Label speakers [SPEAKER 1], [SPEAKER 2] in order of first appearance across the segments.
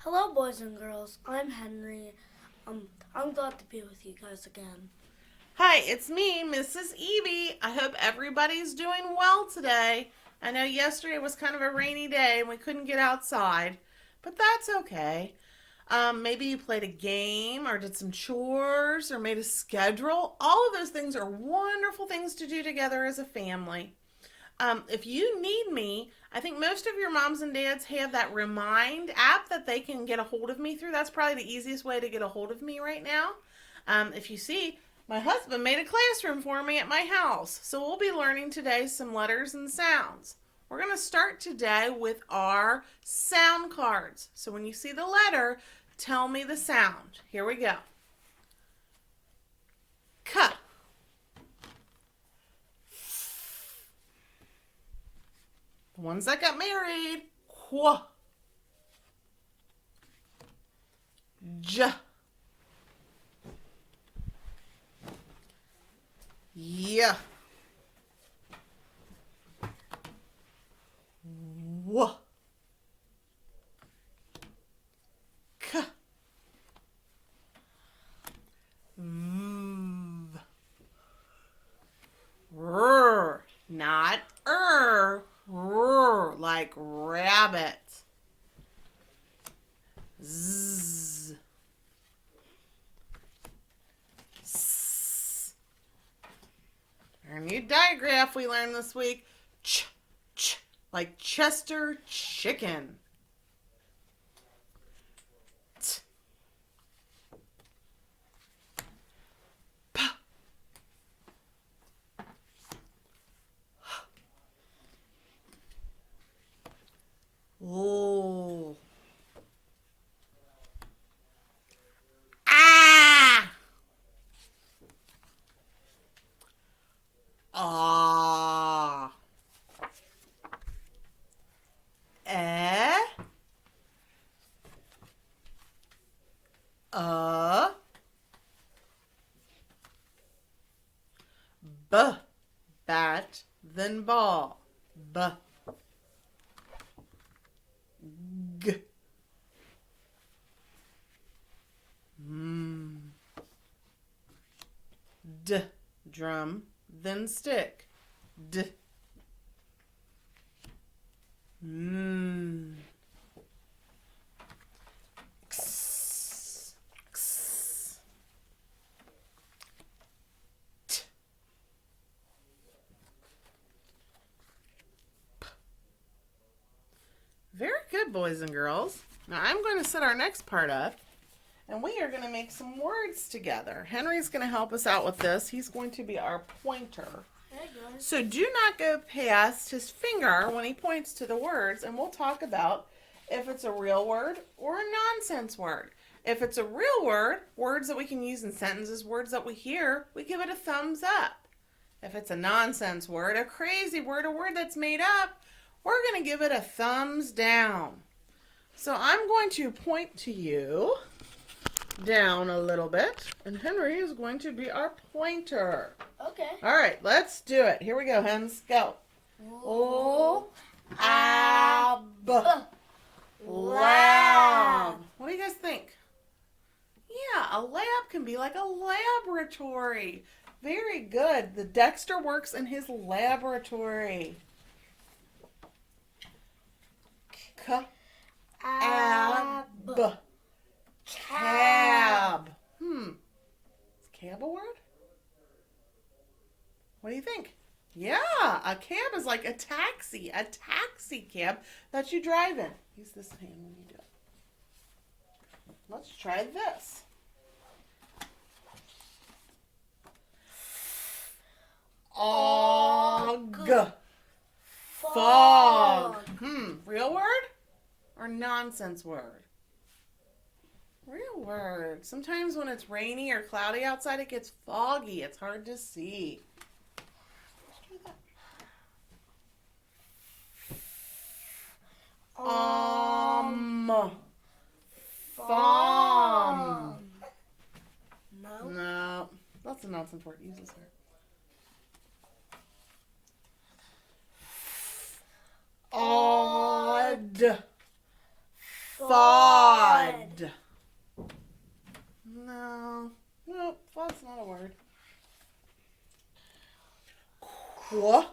[SPEAKER 1] Hello, boys and girls. I'm Henry. I'm glad to be with you guys again.
[SPEAKER 2] Hi, it's me, Mrs. Evie. I hope everybody's doing well today. I know yesterday was kind of a rainy day and we couldn't get outside, but that's okay. Maybe you played a game or did some chores or made a schedule. All of those things are wonderful things to do together as a family. If you need me, I think most of your moms and dads have that Remind app that they can get a hold of me through. That's probably the easiest way to get a hold of me right now. If you see, my husband made a classroom for me at my house. So we'll be learning today some letters and sounds. We're going to start today with our sound cards. So when you see the letter, tell me the sound. Here we go. K. The ones that got married. Qu. J. Yeah. W. K. V. R. Not R, like rabbit. Z. S. Our new digraph we learned this week. Ch, like Chester chicken. T. P. L. Ah. Ah. E. B. Bat, then ball. B. G. D. Drum, then stick. D. X. X. T. P. Very good, boys and girls. Now I'm going to set our next part up, and we are going to make some words together. Henry's going to help us out with this. He's going to be our pointer.
[SPEAKER 1] Hey, guys.
[SPEAKER 2] So do not go past his finger when he points to the words, and we'll talk about if it's a real word or a nonsense word. If it's a real word, words that we can use in sentences, words that we hear, we give it a thumbs up. If it's a nonsense word, a crazy word, a word that's made up, we're going to give it a thumbs down. So I'm going to point to you down a little bit, and Henry is going to be our pointer.
[SPEAKER 1] Okay.
[SPEAKER 2] All right, let's do it. Here we go, hens. Go. O, ab, lab. What do you guys think? Yeah, a lab can be like a laboratory. Very good. The Dexter works in his laboratory. Cab. Cab. Is cab a word? What do you think? Yeah, a cab is like a taxi cab that you drive in. Use this hand when you do it. Let's try this. Og. Fog. Real word or nonsense word? Real word. Sometimes when it's rainy or cloudy outside, it gets foggy. It's hard to see. Farm. No. That's a nonsense word. Use this word. Odd. Fod. No. Nope. Fod's not a word. Quad.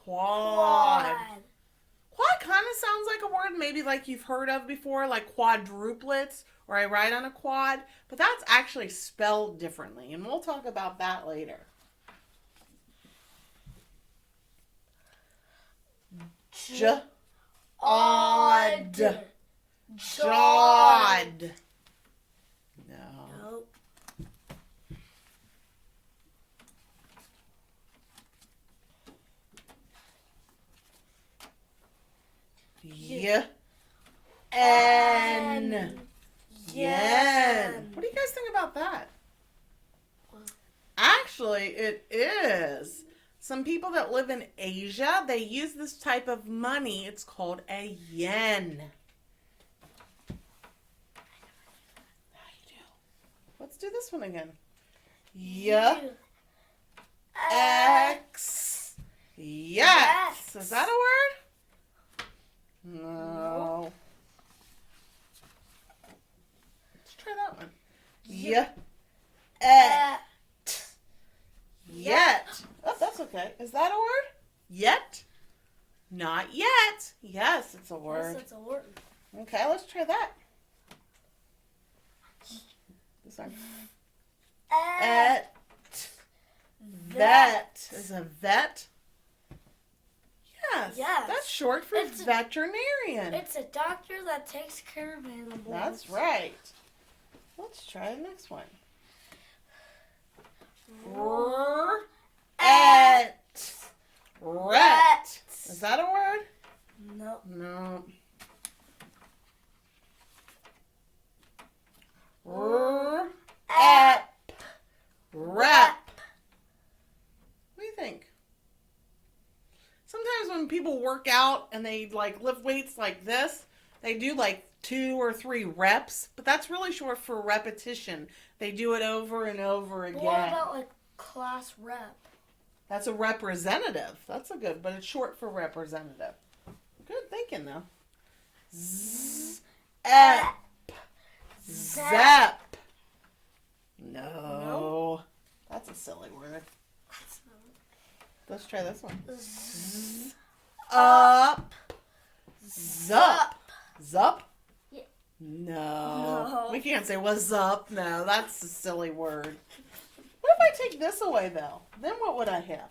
[SPEAKER 2] Quad. Quad kind of sounds like a word maybe like you've heard of before, like quadruplets, or I ride on a quad, but that's actually spelled differently, and we'll talk about that later. Odd. Jawed. No.
[SPEAKER 1] Nope.
[SPEAKER 2] Yen. Yen. What do you guys think about that? Actually, it is. Some people that live in Asia, they use this type of money. It's called a yen. How you do? Let's do this one again. X. Yes. Is that a word? No. Let's try that one. Yet. Oh, that's okay. Is that a word? Yet? Not yet. Yes, it's a word.
[SPEAKER 1] Yes, it's a word.
[SPEAKER 2] Okay, let's try that. This one. Vet. Is a vet? Yes.
[SPEAKER 1] Yes.
[SPEAKER 2] That's short for veterinarian.
[SPEAKER 1] It's a doctor that takes care of animals.
[SPEAKER 2] That's right. Let's try the next one. Ret. Is that a word?
[SPEAKER 1] No.
[SPEAKER 2] No. Rep. What do you think? Sometimes when people work out and they like lift weights like this, they do like 2 or 3 reps, but that's really short for repetition. They do it over and over again.
[SPEAKER 1] What about like class rep?
[SPEAKER 2] That's a representative. That's a good, but it's short for representative. Good thinking though. Zep. No. That's a silly word. Let's try this one. Up. Zup. Zup?
[SPEAKER 1] Yeah.
[SPEAKER 2] No. We can't say what's up. No, that's a silly word. What if I take this away though? Then what would I have?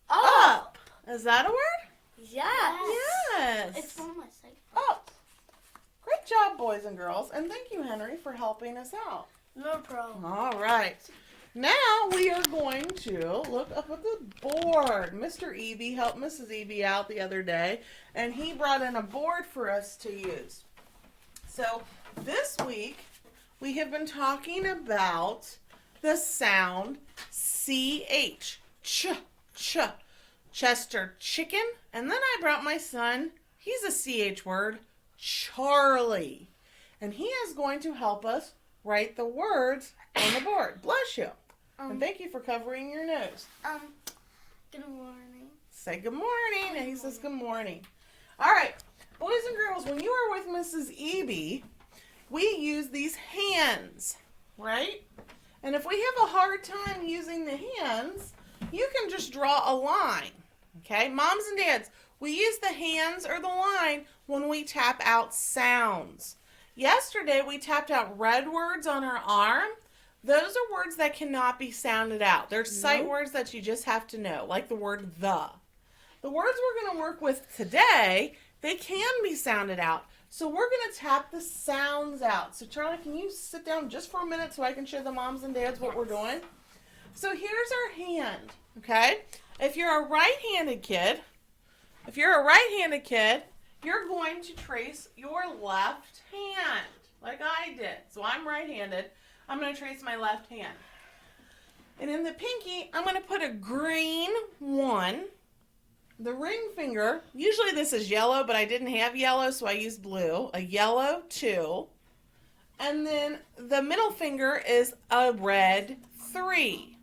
[SPEAKER 2] Up. Is that a word? Yes.
[SPEAKER 1] It's one of my segments.
[SPEAKER 2] Up. Great job, boys and girls. And thank you, Henry, for helping us out.
[SPEAKER 1] No problem.
[SPEAKER 2] All right. Now we are going to look up at the board. Mr. Evie helped Mrs. Evie out the other day, and he brought in a board for us to use. So this week, we have been talking about the sound CH. Ch, ch. Chester chicken. And then I brought my son, he's a CH word, Charlie. And he is going to help us write the words on the board. Bless you. And thank you for covering your nose.
[SPEAKER 1] Good morning.
[SPEAKER 2] Say good morning. And he says good morning. All right. Boys and girls, when you are with Mrs. Evie, we use these hands, right? And if we have a hard time using the hands, you can just draw a line, okay? Moms and dads, we use the hands or the line when we tap out sounds. Yesterday, we tapped out red words on our arm. Those are words that cannot be sounded out. They're sight words that you just have to know, like the word the. The words we're going to work with today, they can be sounded out. So we're going to tap the sounds out. So Charlie, can you sit down just for a minute so I can show the moms and dads what we're doing? So here's our hand, okay? If you're a right-handed kid, you're going to trace your left hand like I did. So I'm right-handed. I'm going to trace my left hand. And in the pinky, I'm going to put a green 1. The ring finger, usually this is yellow, but I didn't have yellow, so I used blue. A yellow 2. And then the middle finger is a red 3.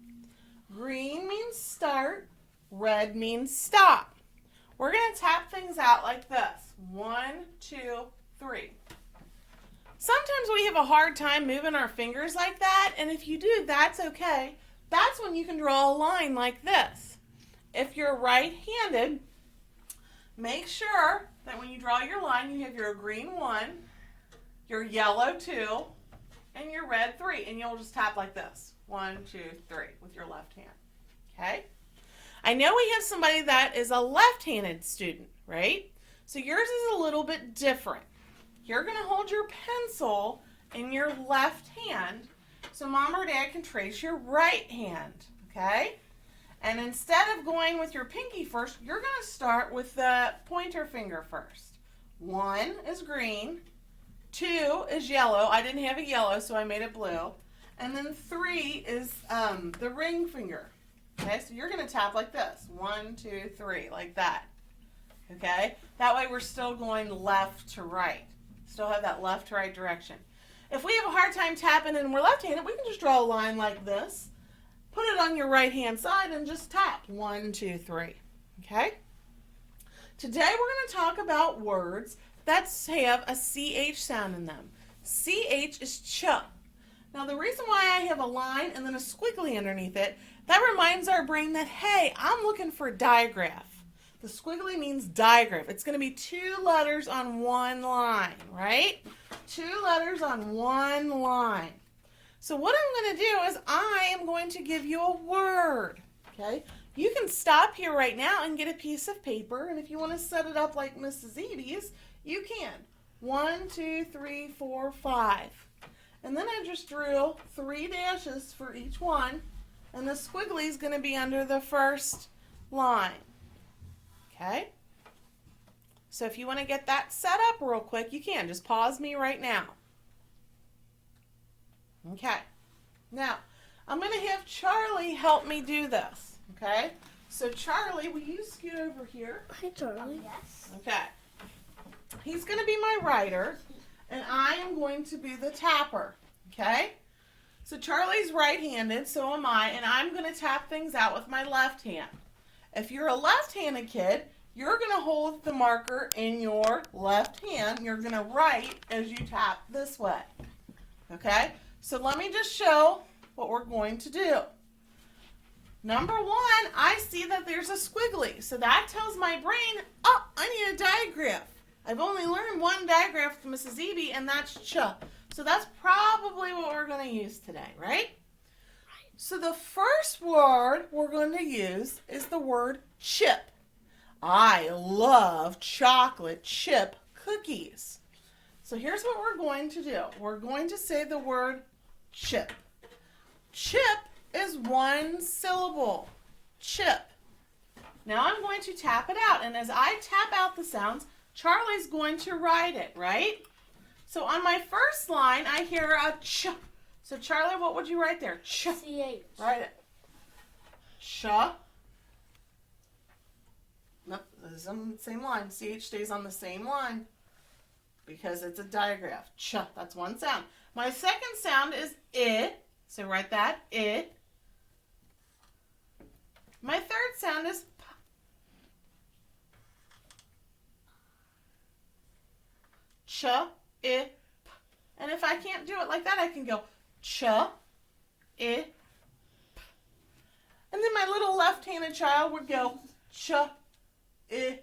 [SPEAKER 2] Green means start. Red means stop. We're going to tap things out like this. 1, 2, 3. Sometimes we have a hard time moving our fingers like that, and if you do, that's okay. That's when you can draw a line like this. If you're right-handed, make sure that when you draw your line, you have your green 1, your yellow 2, and your red 3, and you'll just tap like this. 1, 2, 3 with your left hand. Okay? I know we have somebody that is a left-handed student, right? So yours is a little bit different. You're going to hold your pencil in your left hand so Mom or Dad can trace your right hand, okay? And instead of going with your pinky first, you're going to start with the pointer finger first. 1 is green, 2 is yellow. I didn't have a yellow, so I made it blue. And then 3 is the ring finger. Okay, so you're going to tap like this. 1, 2, 3, like that. Okay? That way we're still going left to right. Still have that left to right direction. If we have a hard time tapping and we're left-handed, we can just draw a line like this. Put it on your right-hand side and just tap. 1, 2, 3. Okay? Today we're going to talk about words that have a CH sound in them. CH is ch. Now the reason why I have a line and then a squiggly underneath it, that reminds our brain that, hey, I'm looking for a digraph. The squiggly means digraph. It's going to be 2 letters on one line, right? 2 letters on one line. So what I'm going to do is I am going to give you a word, okay? You can stop here right now and get a piece of paper, and if you want to set it up like Mrs. Edie's, you can. 1, 2, 3, 4, 5. And then I just drew 3 dashes for each one, and the squiggly is going to be under the first line. Okay? So if you want to get that set up real quick, you can. Just pause me right now. Okay. Now, I'm going to have Charlie help me do this. Okay? So Charlie, will you scoot over here?
[SPEAKER 1] Hi, Charlie.
[SPEAKER 3] Yes.
[SPEAKER 2] Okay. He's going to be my writer, and I am going to be the tapper. Okay? So Charlie's right-handed, so am I, and I'm going to tap things out with my left hand. If you're a left-handed kid, you're going to hold the marker in your left hand. You're going to write as you tap this way. Okay? So let me just show what we're going to do. Number 1, I see that there's a squiggly. So that tells my brain, oh, I need a digraph. I've only learned one digraph from Mrs. Eby, and that's ch. So that's probably what we're going to use today, right? So the first word we're going to use is the word chip. I love chocolate chip cookies. So here's what we're going to do. We're going to say the word chip. Chip is 1 syllable. Chip. Now I'm going to tap it out, and as I tap out the sounds, Charlie's going to write it, right? So on my first line, I hear a ch. So Charlie, what would you write there? Ch.
[SPEAKER 1] CH.
[SPEAKER 2] Write it. Ch. Nope, this is on the same line. CH stays on the same line because it's a digraph. Ch. That's one sound. My second sound is I. So write that. I. My third sound is p. Ch. I. P. And if I can't do it like that, I can go ch. I. P. And then my little left-handed child would go ch. I. P.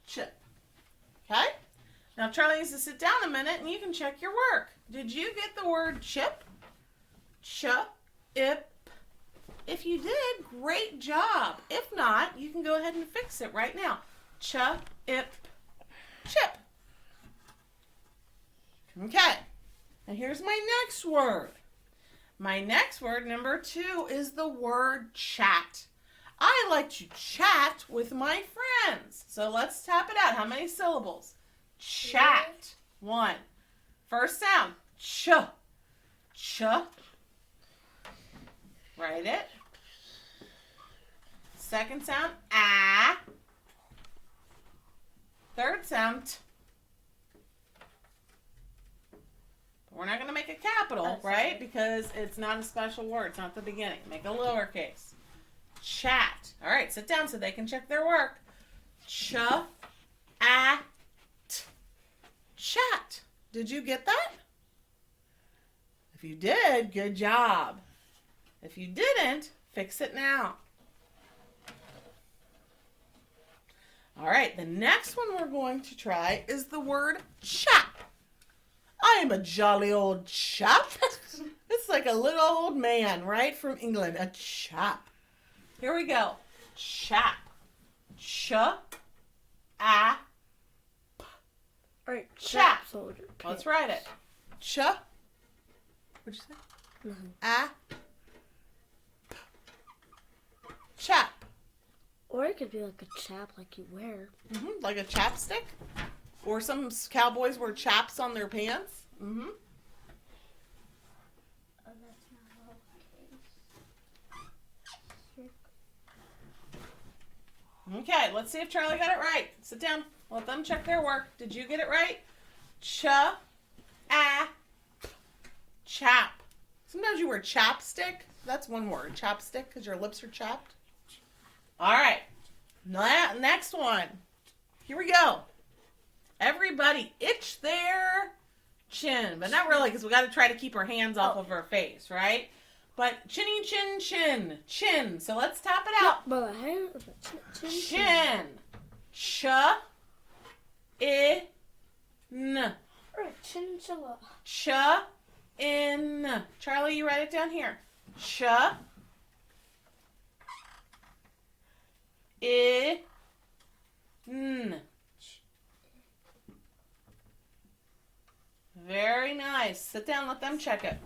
[SPEAKER 2] Chip. Okay? Now Charlie needs to sit down a minute and you can check your work. Did you get the word chip? Ch. I. P. If you did, great job. If not, you can go ahead and fix it right now. Ch. I. P. Chip. Okay. Now here's my next word. My next word, number 2, is the word chat. I like to chat with my friends. So let's tap it out. How many syllables? Chat. 1. First sound. Ch. Ch. Write it. Second sound. Ah. Third sound. T. We're not going to make a capital, right? Because it's not a special word. It's not the beginning. Make a lowercase. Chat. All right, sit down so they can check their work. Chat. Chat. Did you get that? If you did, good job. If you didn't, fix it now. All right, the next one we're going to try is the word chap. I am a jolly old chap. It's like a little old man, right, from England. A chap. Here we go. Chap. Ch-a.
[SPEAKER 1] Alright,
[SPEAKER 2] Chap.
[SPEAKER 1] soldier.
[SPEAKER 2] Let's write it. Ch. What'd you say?
[SPEAKER 1] Nothing.
[SPEAKER 2] Chap.
[SPEAKER 1] Or it could be like a chap like you wear.
[SPEAKER 2] Like a chapstick. Or some cowboys wear chaps on their pants.
[SPEAKER 1] Oh, that's not okay.
[SPEAKER 2] Okay, let's see if Charlie got it right. Sit down. Let them check their work. Did you get it right? Chap. Sometimes you wear chapstick. That's one word. Chapstick, because your lips are chapped. All right. Next one. Here we go. Everybody itch their chin. But not really, because we got to try to keep our hands off of our face, right? But chinny chin chin. Chin. So let's tap it out.
[SPEAKER 1] But the hand,
[SPEAKER 2] Chin. Ch-I-N.
[SPEAKER 1] Alright, chinchilla.
[SPEAKER 2] Ch-in. Charlie, you write it down here. Ch-I-N. Very nice. Sit down, let them check it.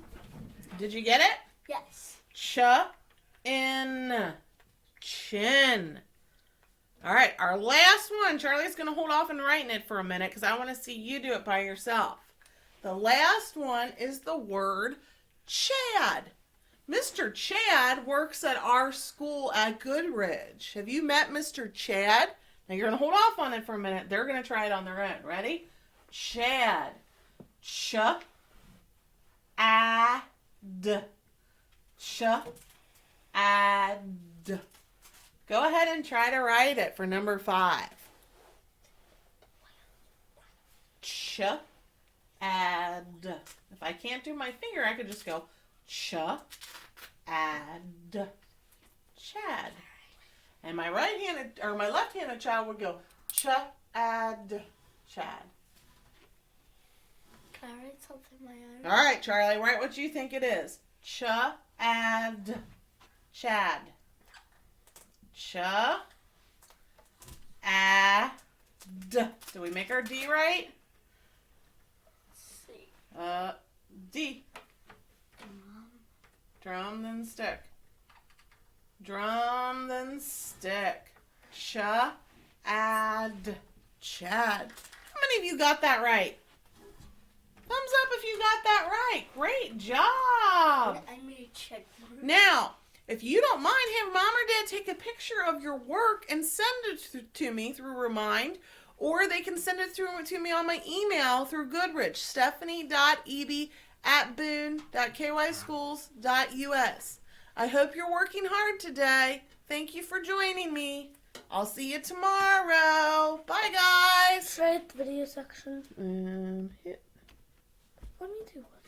[SPEAKER 2] Did you get it?
[SPEAKER 1] Yes.
[SPEAKER 2] Ch-in. Chin. All right, our last one. Charlie's going to hold off on writing it for a minute because I want to see you do it by yourself. The last one is the word Chad. Mr. Chad works at our school at Goodridge. Have you met Mr. Chad? Now you're going to hold off on it for a minute. They're going to try it on their own. Ready? Chad. Ch-a-d. Ch-a-d. Go ahead and try to write it for number 5. Ch-a-d. If I can't do my finger, I could just go ch-a-d. Chad. And my right-handed or my left-handed child would go ch-a-d. Chad.
[SPEAKER 1] Can I write something my own?
[SPEAKER 2] All right, Charlie, write what you think it is. Ch-a-d. Chad. Ch-a-d. Did we make our D right?
[SPEAKER 1] Let's see.
[SPEAKER 2] D. Drum, then stick. Drum, then stick. Ch-a-d. Chad. How many of you got that right? Thumbs up if you got that right. Great job.
[SPEAKER 1] I made a check.
[SPEAKER 2] Now, if you don't mind, have Mom or Dad take a picture of your work and send it to me through Remind, or they can send it through to me on my email through Goodridge, stephanie.eb@boone.kyschools.us. I hope you're working hard today. Thank you for joining me. I'll see you tomorrow. Bye, guys.
[SPEAKER 1] Should I hit the video section?
[SPEAKER 2] Hit.
[SPEAKER 1] Let me do it.